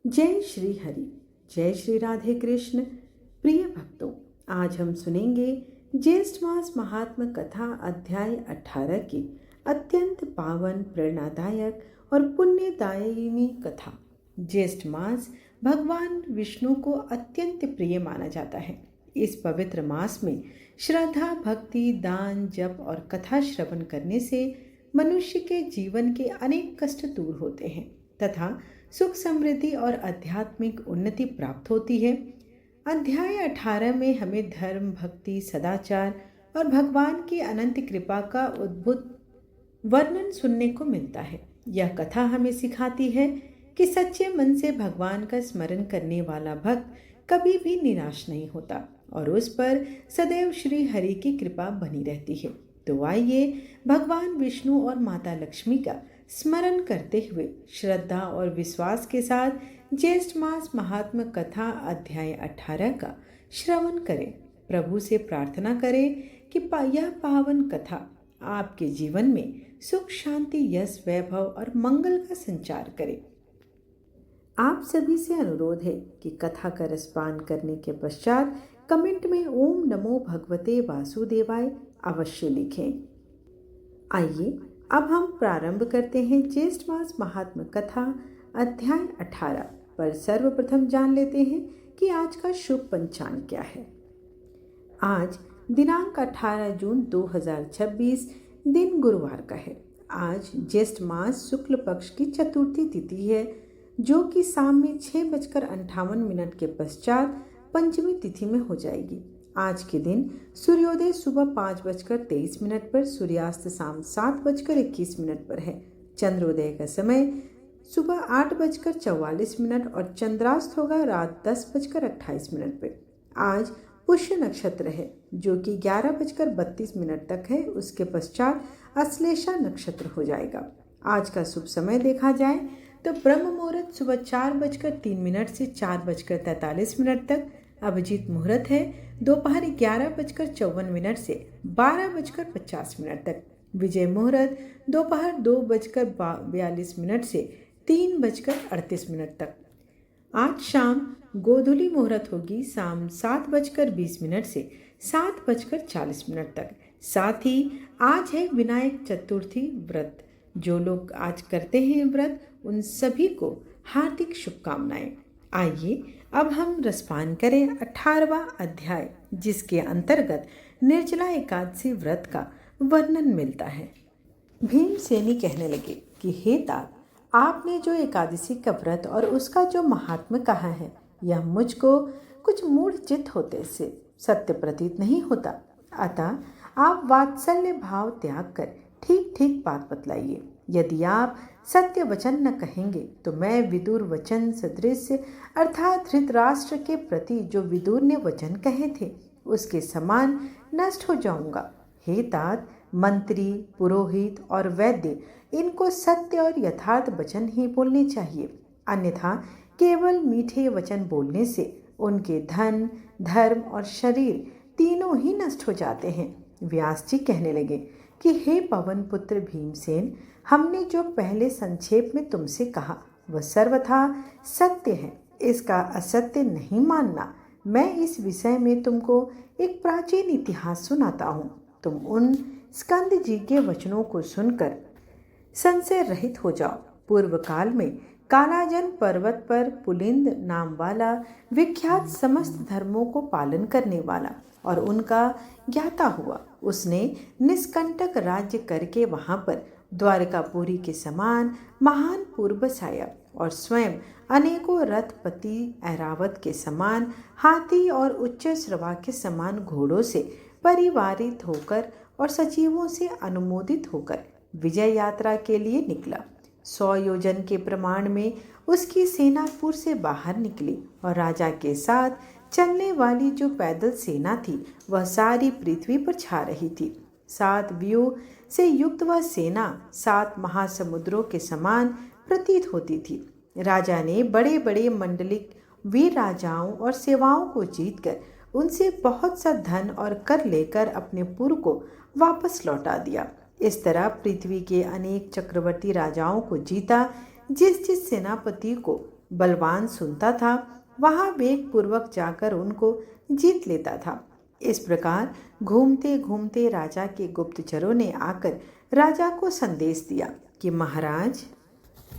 जय श्री हरि। जय श्री राधे कृष्ण। प्रिय भक्तों, आज हम सुनेंगे ज्येष्ठ मास महात्म कथा अध्याय 18 की अत्यंत पावन, प्रेरणादायक और पुण्यदायिनी कथा। ज्येष्ठ मास भगवान विष्णु को अत्यंत प्रिय माना जाता है। इस पवित्र मास में श्रद्धा, भक्ति, दान, जप और कथा श्रवण करने से मनुष्य के जीवन के अनेक कष्ट दूर होते हैं तथा सुख, समृद्धि और आध्यात्मिक उन्नति प्राप्त होती है। अध्याय 18 में हमें धर्म, भक्ति, सदाचार और भगवान की अनंत कृपा का अद्भुत वर्णन सुनने को मिलता है। यह कथा हमें सिखाती है कि सच्चे मन से भगवान का स्मरण करने वाला भक्त कभी भी निराश नहीं होता और उस पर सदैव श्री हरि की कृपा बनी रहती है। तो आइए भगवान विष्णु और माता लक्ष्मी का स्मरण करते हुए श्रद्धा और विश्वास के साथ ज्येष्ठ मास महात्म कथा अध्याय 18 का श्रवण करें। प्रभु से प्रार्थना करें कि यह पावन कथा आपके जीवन में सुख, शांति, यश, वैभव और मंगल का संचार करे। आप सभी से अनुरोध है कि कथा का रसपान करने के पश्चात कमेंट में ओम नमो भगवते वासुदेवाय अवश्य लिखें। आइए अब हम प्रारंभ करते हैं ज्येष्ठ मास महात्म कथा अध्याय 18 पर। सर्वप्रथम जान लेते हैं कि आज का शुभ पंचांग क्या है। आज दिनांक 18 जून 2026 दिन गुरुवार का है। आज ज्येष्ठ मास शुक्ल पक्ष की चतुर्थी तिथि है, जो कि शाम में 6:58 के पश्चात पंचमी तिथि में हो जाएगी। आज के दिन सूर्योदय सुबह 5:23 पर, सूर्यास्त शाम 7:21 पर है। चंद्रोदय का समय सुबह 8:44 और चंद्रास्त होगा रात 10:28 पर। आज पुष्य नक्षत्र है, जो कि 11:32 तक है। उसके पश्चात अश्लेषा नक्षत्र हो जाएगा। आज का शुभ समय देखा जाए तो ब्रह्म मुहूर्त सुबह 4:03 से 4:43 तक। अभिजीत मुहूर्त है दोपहर 11:54 से 12:50 तक। विजय मुहूर्त दोपहर 2:42 से 3:38 तक। आज शाम गोधूली मुहूर्त होगी शाम 7:20 से 7:40 तक। साथ ही आज है विनायक चतुर्थी व्रत। जो लोग आज करते हैं व्रत, उन सभी को हार्दिक शुभकामनाएं। आइए अब हम रसपान करें 18वां अध्याय, जिसके अंतर्गत निर्जला एकादशी व्रत का वर्णन मिलता है। भीमसेनी कहने लगे कि हे तात, आपने जो एकादशी का व्रत और उसका जो महात्म्य कहा है, यह मुझको कुछ मूढ़ चित्त होते से सत्य प्रतीत नहीं होता। अतः आप वात्सल्य भाव त्याग कर ठीक ठीक बात बतलाइए। यदि आप सत्य वचन न कहेंगे तो मैं विदुर वचन सदृश अर्थात धृतराष्ट्र के प्रति जो विदुर ने वचन कहे थे, उसके समान नष्ट हो जाऊंगा। हे तात, मंत्री, पुरोहित और वैद्य, इनको सत्य और यथार्थ वचन ही बोलने चाहिए, अन्यथा केवल मीठे वचन बोलने से उनके धन, धर्म और शरीर तीनों ही नष्ट हो जाते हैं। व्यास जी कहने लगे कि हे पवन पुत्र भीमसेन, हमने जो पहले संक्षेप में तुमसे कहा वह सर्वथा सत्य है, इसका असत्य नहीं मानना। मैं इस विषय में तुमको एक प्राचीन इतिहास सुनाता हूँ। तुम उन स्कंद जी के वचनों को सुनकर संशय रहित हो जाओ। पूर्व काल में कालाजन पर्वत पर पुलिंद नाम वाला विख्यात समस्त धर्मों को पालन करने वाला और उनका ज्ञाता हुआ। उसने निष्कंटक राज्य करके वहां पर द्वारकापुरी के समान महान पुर बसाया और स्वयं अनेकों रथपति ऐरावत के समान हाथी और उच्च श्रवा के समान घोड़ों से परिवारित होकर और सचिवों से अनुमोदित होकर विजय यात्रा के लिए निकला। 100 योजन के प्रमाण में उसकी सेना पुर से बाहर निकली और राजा के साथ चलने वाली जो पैदल सेना थी, वह सारी पृथ्वी पर छा रही थी। 7 व्यूह से युक्त वह सेना 7 महासमुद्रों के समान प्रतीत होती थी। राजा ने बड़े बड़े मंडलिक वीर राजाओं और सेवाओं को जीतकर उनसे बहुत सा धन और कर लेकर अपने पुर को वापस लौटा दिया। इस तरह पृथ्वी के अनेक चक्रवर्ती राजाओं को जीता। जिस जिस सेनापति को बलवान सुनता था वहां वेग पूर्वक जाकर उनको जीत लेता था। इस प्रकार घूमते घूमते राजा के गुप्तचरों ने आकर राजा को संदेश दिया कि महाराज,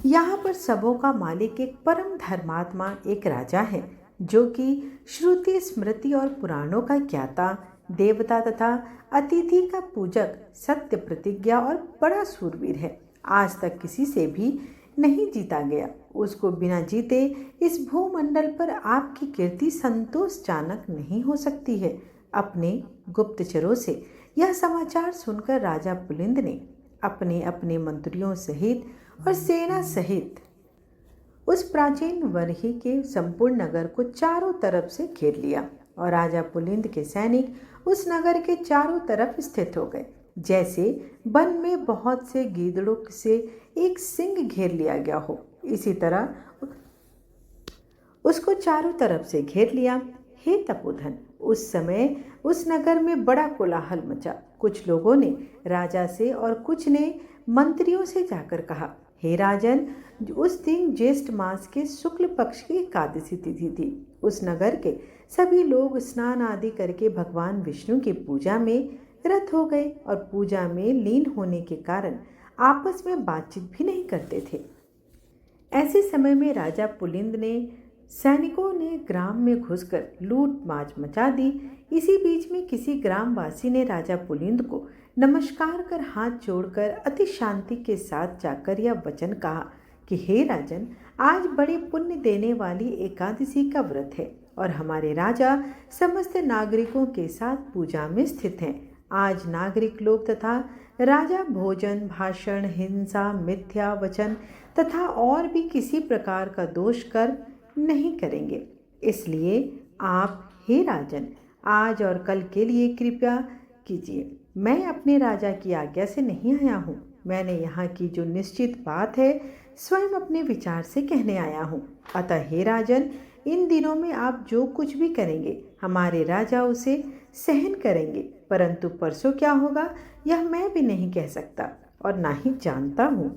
यहाँ पर सबों का मालिक एक परम धर्मात्मा एक राजा है, जो कि श्रुति स्मृति और पुराणों का ज्ञाता, देवता तथा अतिथि का पूजक, सत्य प्रतिज्ञा और बड़ा सूरवीर है। आज तक किसी से भी नहीं जीता गया। उसको बिना जीते इस भूमंडल पर आपकी कीर्ति संतोषजनक नहीं हो सकती है। अपने गुप्तचरों से यह समाचार सुनकर राजा पुलिंद ने अपने अपने मंत्रियों सहित और सेना सहित उस प्राचीन वर्ही के संपूर्ण नगर को चारों तरफ से घेर लिया और राजा पुलिंद के सैनिक उस नगर के चारों तरफ स्थित हो गए। जैसे वन में बहुत से गीदड़ों से एक सिंह घेर लिया गया हो, इसी तरह उसको चारों तरफ से घेर लिया। हे तपोधन, उस समय उस नगर में बड़ा कोलाहल मचा। कुछ लोगों ने राजा से और कुछ ने मंत्रियों से जाकर कहा, हे राजन, उस दिन ज्येष्ठ मास के शुक्ल पक्ष की एकादशी तिथि थी। उस नगर के सभी लोग स्नान आदि करके भगवान विष्णु की पूजा में रत हो गए और पूजा में लीन होने के कारण आपस में बातचीत भी नहीं करते थे। ऐसे समय में राजा पुलिंद ने सैनिकों ने ग्राम में घुसकर लूट मार मचा दी। इसी बीच में किसी ग्रामवासी ने राजा पुलिंद को नमस्कार कर हाथ जोड़कर अति शांति के साथ जाकर यह वचन कहा कि हे राजन, आज बड़े पुण्य देने वाली एकादशी का व्रत है और हमारे राजा समस्त नागरिकों के साथ पूजा में स्थित हैं। आज नागरिक लोग तथा राजा भोजन, भाषण, हिंसा, मिथ्या वचन तथा और भी किसी प्रकार का दोष कर नहीं करेंगे। इसलिए आप, हे राजन, आज और कल के लिए कृपया कीजिए। मैं अपने राजा की आज्ञा से नहीं आया हूँ। मैंने यहाँ की जो निश्चित बात है स्वयं अपने विचार से कहने आया हूँ। अतः हे राजन, इन दिनों में आप जो कुछ भी करेंगे हमारे राजा उसे सहन करेंगे, परंतु परसों क्या होगा यह मैं भी नहीं कह सकता और ना ही जानता हूँ।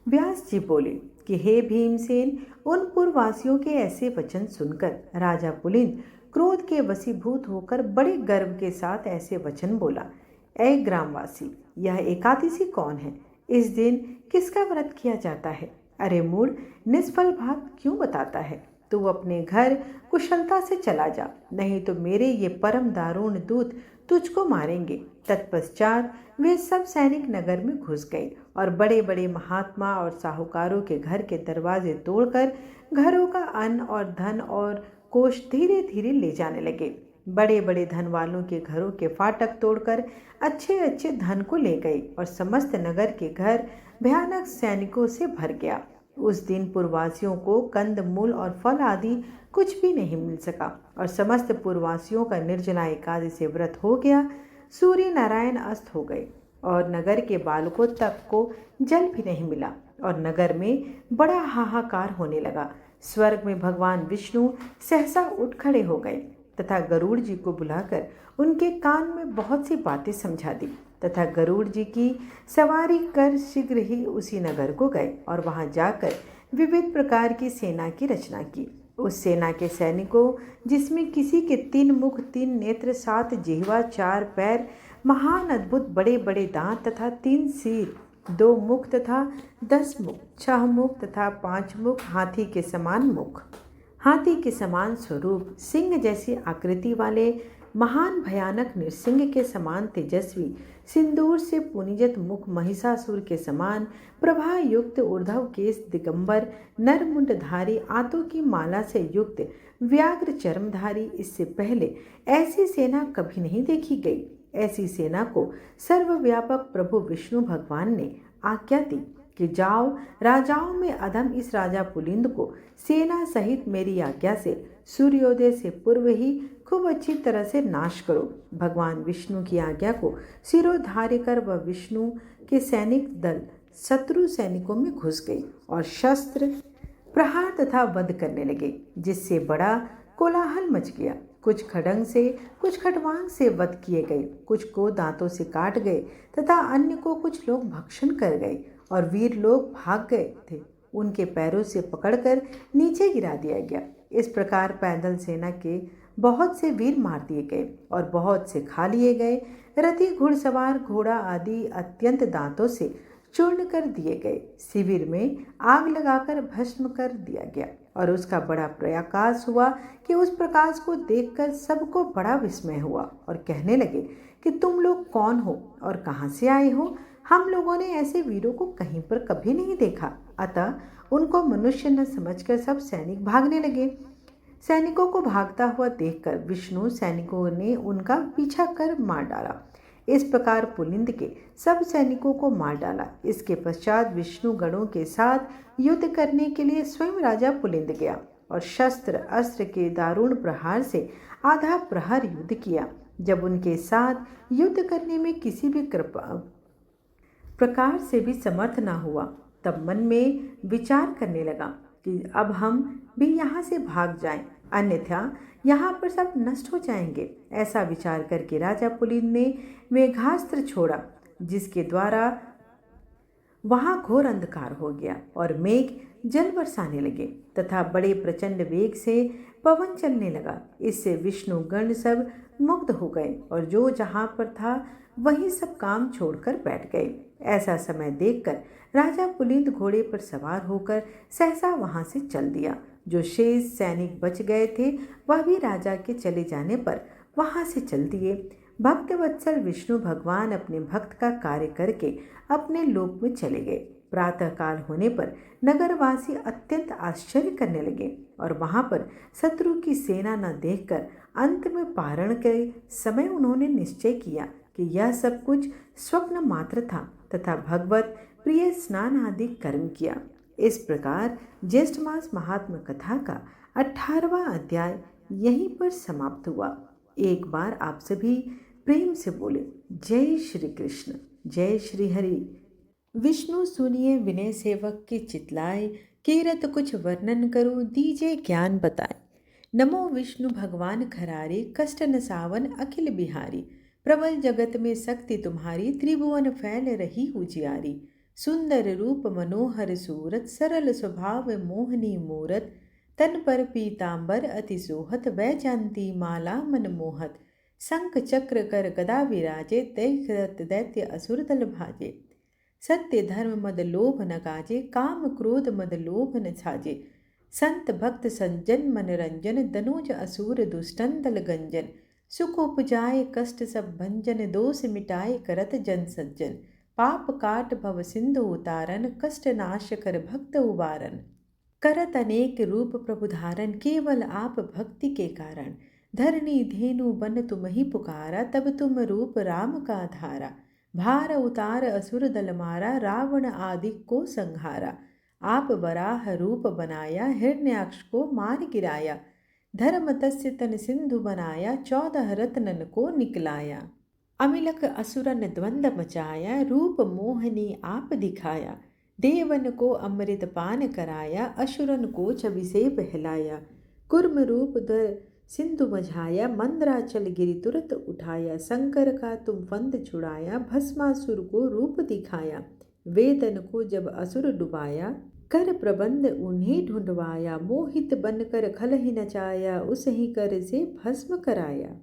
व्यास जी बोले कि हे भीमसेन, उन पूर्ववासियों के ऐसे वचन सुनकर राजा पुलिंद क्रोध के वशीभूत होकर बड़े गर्व के साथ ऐसे वचन बोला, ऐ ग्रामवासी, यह एकादशी कौन है? इस दिन किसका व्रत किया जाता है? अरे मूढ़, निष्फल बात क्यों बताता है? तू अपने घर कुशलता से चला जा, नहीं तो मेरे ये परम दारुण दूत तुझको मारेंगे। तत्पश्चात वे सब सैनिक नगर में घुस गए और बड़े बड़े महात्मा और साहूकारों के घर के दरवाजे तोड़कर घरों का अन्न और धन और कोष धीरे धीरे ले जाने लगे। बड़े बड़े धन वालों के घरों के फाटक तोड़कर अच्छे अच्छे धन को ले गए और समस्त नगर के घर भयानक सैनिकों से भर गया। उस दिन पूर्ववासियों को कंद मूल और फल आदि कुछ भी नहीं मिल सका और समस्त पूर्ववासियों का निर्जला एकादशी व्रत हो गया। सूर्य नारायण अस्त हो गए और नगर के बालकों तक को जल भी नहीं मिला और नगर में बड़ा हाहाकार होने लगा। स्वर्ग में भगवान विष्णु सहसा उठ खड़े हो गए तथा गरुड़ जी को बुलाकर उनके कान में बहुत सी बातें समझा दी तथा गरुड़ जी की सवारी कर शीघ्र ही उसी नगर को गए और वहां जाकर विविध प्रकार की सेना की रचना की। उस सेना के सैनिकों, जिसमें किसी के 3 मुख, 3 नेत्र, 7 जिह्वा, 4 पैर, महान अद्भुत बड़े बड़े दांत तथा 3 सिर, 2 मुख तथा 10 मुख, 6 मुख तथा 5 मुख, हाथी के समान मुख, हाथी के समान स्वरूप, सिंह जैसी आकृति वाले, महान भयानक नृसिंह के समान तेजस्वी, सिंदूर से पुनिजत मुख, महिषासुर के समान प्रभा युक्त, ऊर्ध्व केश, दिगंबर, नरमुंडधारी, आंतों की माला से युक्त, व्याघ्र चर्मधारी, इससे पहले ऐसी सेना कभी नहीं देखी गई। ऐसी सेना को सर्वव्यापक प्रभु विष्णु भगवान ने आज्ञा दी कि जाओ, राजाओं में अधम इस राजा पुलिंद को सेना सहित मेरी आज्ञा से सूर्योदय से पूर्व ही खूब अच्छी तरह से नाश करो। भगवान विष्णु की आज्ञा को सिरोधार्य कर वह विष्णु के सैनिक दल शत्रु सैनिकों में घुस गई और शस्त्र प्रहार तथा वध करने लगे, जिससे बड़ा कोलाहल मच गया। कुछ खड्ग से, कुछ खटवांग से वध किए गए, कुछ को दांतों से काट गए तथा अन्य को कुछ लोग भक्षण कर गए और वीर लोग भाग गए थे। उनके पैरों से पकड़कर नीचे गिरा दिया गया। इस प्रकार पैदल सेना के बहुत से वीर मार दिए गए और बहुत से खा लिए गए। रथी, घुड़सवार, घोड़ा आदि अत्यंत दांतों से चूर्ण कर दिए गए। शिविर में आग लगाकर भस्म कर दिया गया और उसका बड़ा प्रकाश हुआ कि उस प्रकाश को देखकर सबको बड़ा विस्मय हुआ और कहने लगे कि तुम लोग कौन हो और कहाँ से आए हो? हम लोगों ने ऐसे वीरों को कहीं पर कभी नहीं देखा। अतः उनको मनुष्य न समझकर सब सैनिक भागने लगे। सैनिकों को भागता हुआ देखकर विष्णु सैनिकों ने उनका पीछा कर मार डाला। इस प्रकार पुलिंद के सब सैनिकों को मार डाला। इसके पश्चात विष्णु गणों के साथ युद्ध करने के लिए स्वयं राजा पुलिंद गया और शस्त्र अस्त्र के दारुण प्रहार से आधा प्रहर युद्ध किया। जब उनके साथ युद्ध करने में किसी भी प्रकार से भी समर्थ न हुआ, तब मन में विचार करने लगा कि अब हम भी यहाँ से भाग जाएं, अन्यथा यहाँ पर सब नष्ट हो जाएंगे। ऐसा विचार करके राजा पुलिंद ने मेघास्त्र छोड़ा, जिसके द्वारा वहाँ घोर अंधकार हो गया और मेघ जल बरसाने लगे तथा बड़े प्रचंड वेग से पवन चलने लगा। इससे विष्णु गण सब मुग्ध हो गए और जो जहाँ पर था वही सब काम छोड़कर बैठ गए। ऐसा समय देखकर राजा पुलिंद घोड़े पर सवार होकर सहसा वहाँ से चल दिया। जो शेष सैनिक बच गए थे वह भी राजा के चले जाने पर वहाँ से चल दिए। भक्त वत्सल विष्णु भगवान अपने भक्त का कार्य करके अपने लोक में चले गए। प्रातःकाल होने पर नगरवासी अत्यंत आश्चर्य करने लगे और वहां पर शत्रु की सेना न देखकर अंत में पारण के समय उन्होंने निश्चय किया कि यह सब कुछ स्वप्न मात्र था तथा भगवत प्रिय स्नान आदि कर्म किया। इस प्रकार ज्येष्ठ मास महात्म कथा का 18वां अध्याय यहीं पर समाप्त हुआ। एक बार आप सभी प्रेम से बोले जय श्री कृष्ण, जय श्री हरि। विष्णु सुनिए विनय सेवक की चितलाए, कीरत कुछ वर्णन करूं दीजे ज्ञान बताए। नमो विष्णु भगवान खरारे, कष्ट न सावन अखिल बिहारी। प्रबल जगत में शक्ति तुम्हारी, त्रिभुवन फैल रही उजियारी। सुंदर रूप मनोहर सूरत, सरल स्वभाव मोहनी मूरत। तन पर पीतांबर अति सोहत, वैजयंती माला मन मोहत। शंख चक्र कर गदा विराजे, दैत्य दैत्य असुर दल भाजे। सत्य धर्म मद लोभ न काजे, काम क्रोध मद लोभ न छाजे। संत भक्त संजन मनरंजन, दनुज असुर दुष्टन दल गंजन। सुख उपजाए कष्ट सब भंजन, दोष मिटाए करत जन सज्जन। पाप काट भव सिंधु उतारन, कष्ट नाश कर भक्त उबारन। करत अनेक रूप प्रभु धारण, केवल आप भक्ति के कारण। धरणी धेनु बन तुम ही पुकारा, तब तुम रूप राम का धारा। भार उतार असुर दल मारा, रावण आदि को संहारा। आप वराह रूप बनाया, हिरण्याक्ष को मार गिराया। धर्म तस्य तन सिंधु बनाया, 14 रत्नन को निकलाया। अमिलक असुरन द्वंद मचाया, रूप मोहनी आप दिखाया। देवन को अमृत पान कराया, असुरन को छवि से बहलाया। कुर्म रूप धर सिंधु मझाया, मंदराचल गिरि तुरत उठाया। शंकर का तुम फंद छुड़ाया, भस्मासुर को रूप दिखाया। वेदन को जब असुर डुबाया, कर प्रबंध उन्हें ढूंढवाया। मोहित बनकर खल ही नचाया, उस ही कर से भस्म कराया।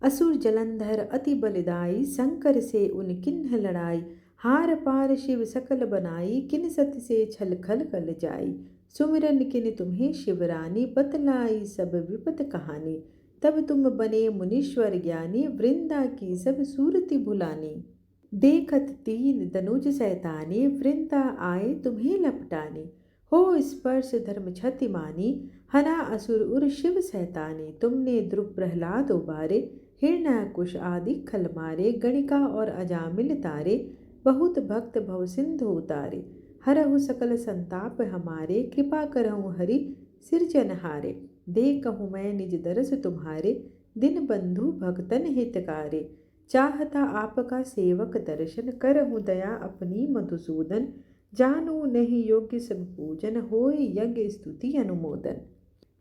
असुर जलंधर अति बलिदाई, शंकर से उन किन्ह लड़ाई। हार पार शिव सकल बनाई, किन सत से छल खल कल जाई। सुमिरन किन तुम्हें शिवरानी, बतलाई सब विपत कहानी। तब तुम बने मुनीश्वर ज्ञानी, वृंदा की सब सूरति भुलानी। देखत तीन दनुज सैतानी, वृंदा आए तुम्हें लपटानी। हो स्पर्श धर्म क्षति मानी, हना असुर उर शिव सैतानी। तुमने ध्रुव प्रहलाद उबारे, हिरण्याकुश आदि खल मारे। गणिका और अजामिल तारे, बहुत भक्त भव सिंधु उतारे। हरहु सकल संताप हमारे, कृपा करहु हरि सिरजनहारे। देखहु मैं निज दरस तुम्हारे, दिन बंधु भक्तन हितकारे। चाहता आपका सेवक दर्शन, करहु दया अपनी मधुसूदन। जानू नहीं योग्य सब पूजन, होय यज्ञ स्तुति अनुमोदन।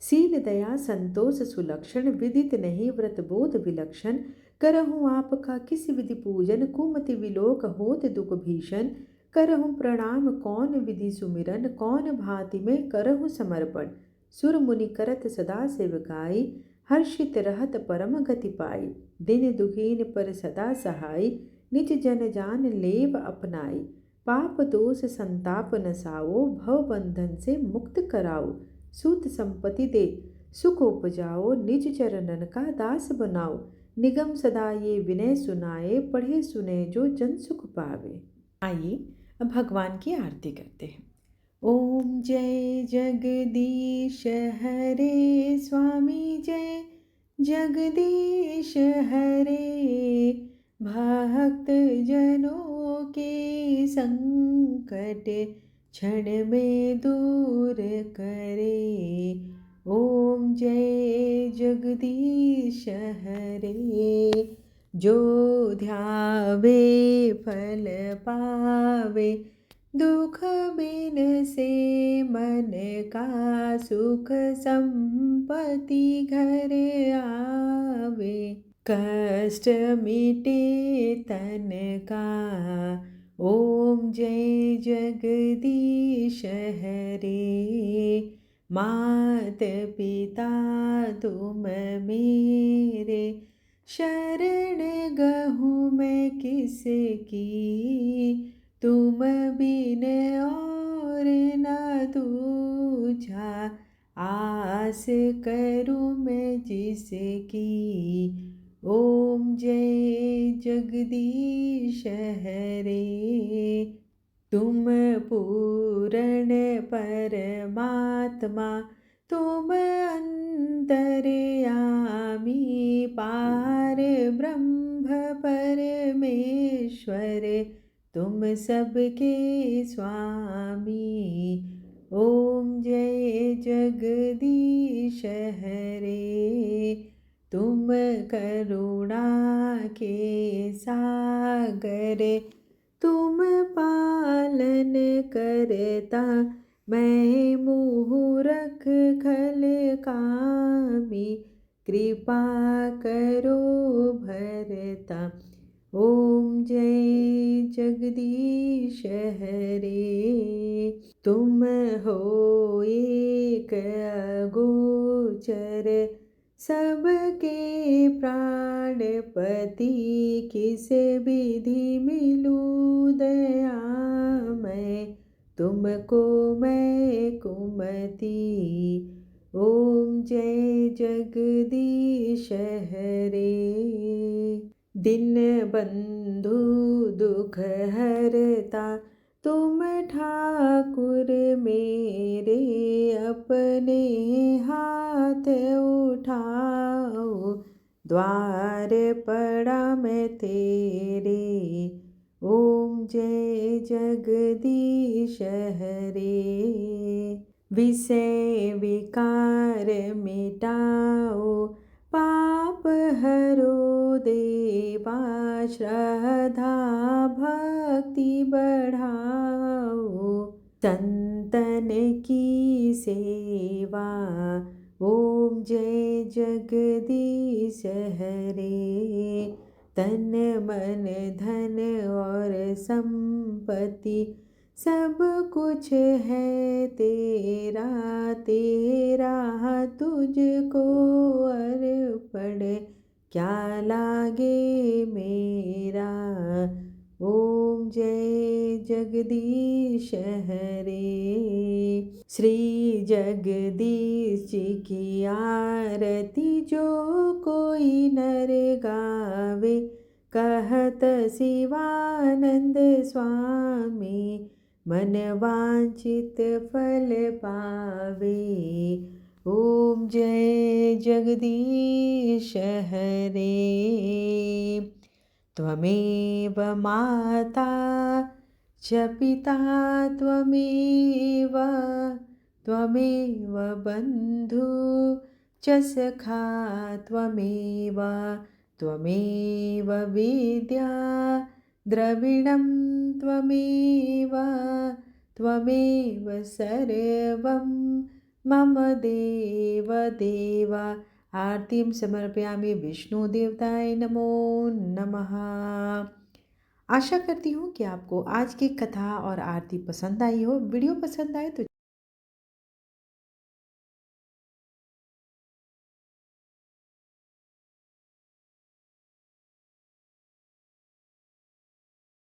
शील दया संतोष सुलक्षण, विदित नहीं व्रत बोध विलक्षण। करहु आपका किस विधि पूजन, कुमति विलोक होत दुख भीषण। करहु प्रणाम कौन विधि सुमिरन, कौन भांति में करहु समर्पण। सुर मुनि करत सदा सेवकाई, हर्षित रहत परम गति पाई। दिन दुखीन पर सदा सहाय, निज जन जान लेव अपनाई। पाप दोष संताप नसाओ, भव बंधन से मुक्त कराओ। सूत संपत्ति दे सुख उपजाओ, निज चरणन का दास बनाओ। निगम सदा ये विनय सुनाए, पढ़े सुने जो जन सुख पावे। आइए अब भगवान की आरती करते हैं। ओम जय जगदीश हरे स्वामी, जय जगदीश हरे। भक्त जनों के संकट क्षण में दूर करे। ओम जय जगदीश हरे। जो ध्यावे फल पावे, दुख बिन से मन का सुख संपत्ति घर आवे। कष्ट मिटे तन का, ओम जय जगदीश हरे। मात पिता तुम मेरे, शरण गहूँ मैं किसकी। तुम बिन और न दूजा, आस करूँ मैं जिसकी। ओम जय जगदीश हरे। तुम पूर्ण परमात्मा, तुम अंतर्यामी। पार ब्रह्म परमेश्वर, तुम सबके स्वामी। ओम जय जगदीश हरे। तुम करुणा के सागर, तुम पालन करता। मैं मुँह रख खल कामी, कृपा करो भरता। ओम जय जगदीश हरे। तुम हो एक अगोचर, सबके प्राणपति। किस विधि मिलूं दयामय, तुमको मैं कुमति। ओम जय जगदीश हरे। दिन बंधु दुख हरता, तुम ठाकुर मेरे। अपने हाथ उठाओ, द्वार पड़ा मैं तेरे। ओम जय जगदीश हरे। विषय विकार मिटाओ, पाप हरो देवा। श्रद्धा भक्ति बढ़ाओ, संतन की सेवा। ओम जय जगदीश हरे। तन मन धन और संपत्ति, सब कुछ है तेरा। तेरा तुझको अर्पण, क्या लागे मेरा। ओम जय जगदीश हरे। श्री जगदीश जी की आरती जो कोई नर गावे। कहत शिवानंद स्वामी, मन वांछित फल पावे। ओम जय जगदीश हरे। त्वमेव माता च पिता त्वमेव, त्वमेव बन्धु च सखा त्वमेव। त्वमेव विद्या द्रविणं त्वमेव, त्वमेव सर्वं मम देव देव। आरतीं समर्पयामि। विष्णुदेवताय नमो नमः। आशा करती हूँ कि आपको आज की कथा और आरती पसंद आई हो। वीडियो पसंद आए तो